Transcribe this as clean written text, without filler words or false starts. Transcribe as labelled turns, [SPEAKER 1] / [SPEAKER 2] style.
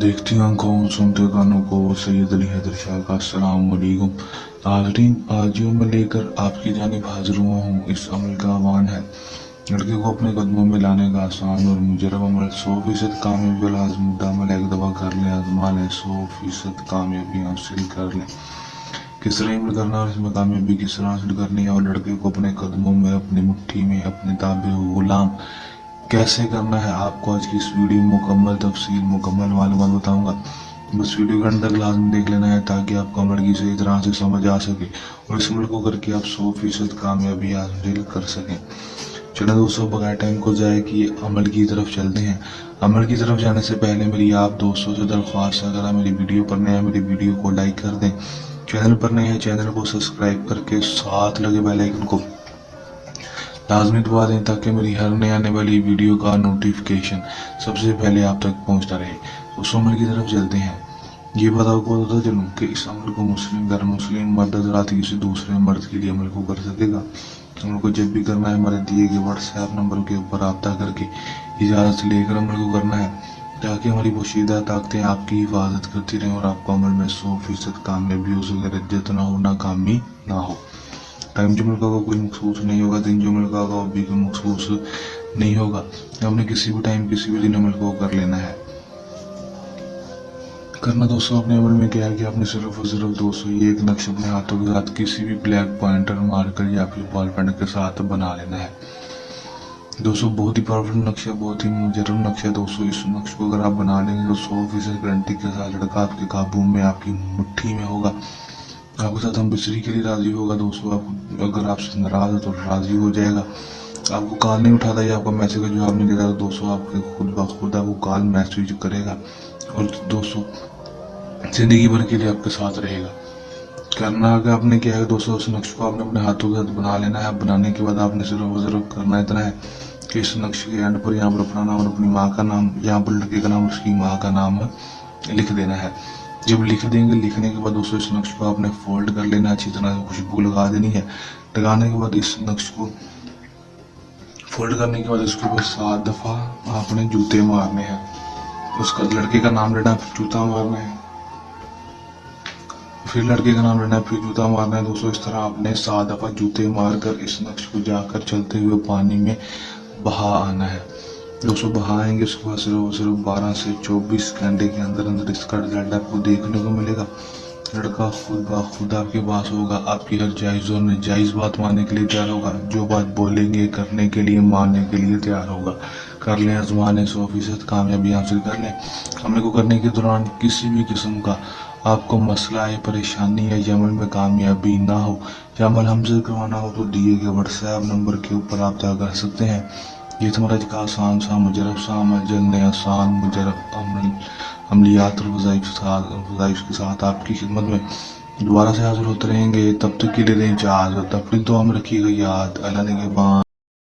[SPEAKER 1] देखती आंखों सुनते कानों को सैयद अली हैदर शाह का अस्सलाम वालेकुम। नाज़रीन, आज जो मैं लेकर आपकी जानिब हाजिर हुआ हूँ, इस अमल का आह्वान है लड़के को अपने कदमों में लाने का आसान और मुजरब अमल। 100% कामयाबी वाला आजमूदा अमल। एक दफ़ा कर लें, आजमा लें, 100% कामयाबी हासिल कर लें। किस तरह अमल करना और इसमें कामयाबी किस तरह हासिल करनी है, और लड़के को अपने कदमों में, अपनी मुट्ठी में, अपने ताबे गुलाम कैसे करना है, आपको आज की इस वीडियो मुकम्मल तफसील, मुकम्मल मालूमात बताऊंगा। बस वीडियो के अंत तक लाजमी देख लेना है ताकि आपको अमल की सही तरह से समझ आ सके और इस अमल को करके आप 100% कामयाबी हासिल कर सकें। चलो दोस्तों, बगैर टाइम को जाए कि अमल की तरफ चलते हैं। अमल की तरफ जाने से पहले मेरी आप दोस्तों से दरख्वास्त है, अगर आप मेरी वीडियो पर नए हैं, मेरी वीडियो को लाइक कर दें। चैनल पर नए हैं, चैनल को सब्सक्राइब करके साथ लगे बेल आइकन को लाजमी दबा दें ताकि मेरी हर नए आने वाली वीडियो का नोटिफिकेशन सबसे पहले आप तक पहुंचता रहे। उस अमल की तरफ चलते हैं। ये बताओ को पता चलूँ कि इस अमल को मुस्लिम गैर मुस्लिम मर्द हज़रात किसी दूसरे मर्द के लिए अमल को कर सकेगा। अमल को जब भी करना है, हमारे दिए गए व्हाट्सएप नंबर के ऊपर रब्ता करके इजाज़त लेकर अमल को करना है ताकि हमारी पोशीदा ताकतें आपकी हिफाजत करती रहें और आपको अमल में 100% कामयाबी हो सके, रज्जत ना हो, नाकामी ना हो। टाइम जो मिलगा कोई मखसूस नहीं होगा, दिन जो मिलगा वो भी कोई मखसूस नहीं होगा। हमने किसी भी टाइम किसी भी दिन अमल को कर लेना है। करना दोस्तों अपने अमल में क्या है कि आपने सिर्फ और सिर्फ दोस्तों ये एक नक्श अपने हाथों के साथ किसी भी ब्लैक पॉइंटर मारकर या फिर बॉल पेन के साथ बना लेना है। दोस्तों बहुत ही पावरफुल नक्शा, बहुत ही मुजर्रब नक्शा है दोस्तों। इस नक्श को अगर आप बना लेंगे तो 100% गारंटी के साथ लड़का आपके काबू में, आपकी मुट्ठी में होगा, आपके साथ हम बिस्तरी के लिए राजी होगा दोस्तों। आप अगर आपसे नाराज है तो राजी हो जाएगा। आपको कॉल नहीं उठाता या आपका मैसेज का जवाब नहीं देता तो दोस्तों आपके खुद ब खुद आपको कॉल मैसेज करेगा और दोस्तों जिंदगी भर के लिए आपके साथ रहेगा। करना आगे आपने क्या है दोस्तों, उस नक्श को आपने अपने हाथों के साथ बना लेना है। बनाने के बाद आपने सिर्फ करना इतना है कि इस नक्श के एंड पर यहाँ पर अपना नाम और अपनी माँ का नाम, यहाँ पर लड़के का नाम, उसकी माँ का नाम लिख देना है। जब लिख देंगे, लिखने के बाद दोस्तों इस नक्श को आपने फोल्ड कर लेना, अच्छी तरह से खुशबू लगा देनी है। लगाने के बाद इस नक्श को फोल्ड करने के बाद इसके ऊपर 7 दफ़ा आपने जूते मारने हैं। उसका लड़के का नाम लेना, फिर जूता मारना है, फिर लड़के का नाम लेना है, फिर जूता मारना है। दोस्तों इस तरह आपने 7 दफ़ा जूते मारकर इस नक्श को जाकर चलते हुए पानी में बहा आना है। दोस्तों बहाएंगे, उसके बाद सिर्फ 12 से 24 घंटे के अंदर अंदर इसका रिजल्ट आपको देखने को मिलेगा। लड़का खुद ब खुद आपके पास होगा, आपकी हर जायज़ और नाजायज़ बात मानने के लिए तैयार होगा, जो बात बोलेंगे करने के लिए, मानने के लिए तैयार होगा। कर लें, आजमाने, 100% कामयाबी हासिल कर लें। अमल को करने के दौरान किसी भी किस्म का आपको मसला है, परेशानी है, या अमल में कामयाबी ना हो या अमल हमसे करवाना हो तो दिए गए व्हाट्सएप नंबर के ऊपर आप तय कर सकते हैं। ये तुम्हारा का आसान सा मुजरब सा अमल, जल्द आसान मुजरब अमल, अमलियात और वज़ाइफ के साथ आपकी खिदमत में दोबारा से हाजिर होते रहेंगे। तब तक के लिए दें इजाज़त, अपनी दुआ में रखिएगा याद। अल्लाह ने के बाद।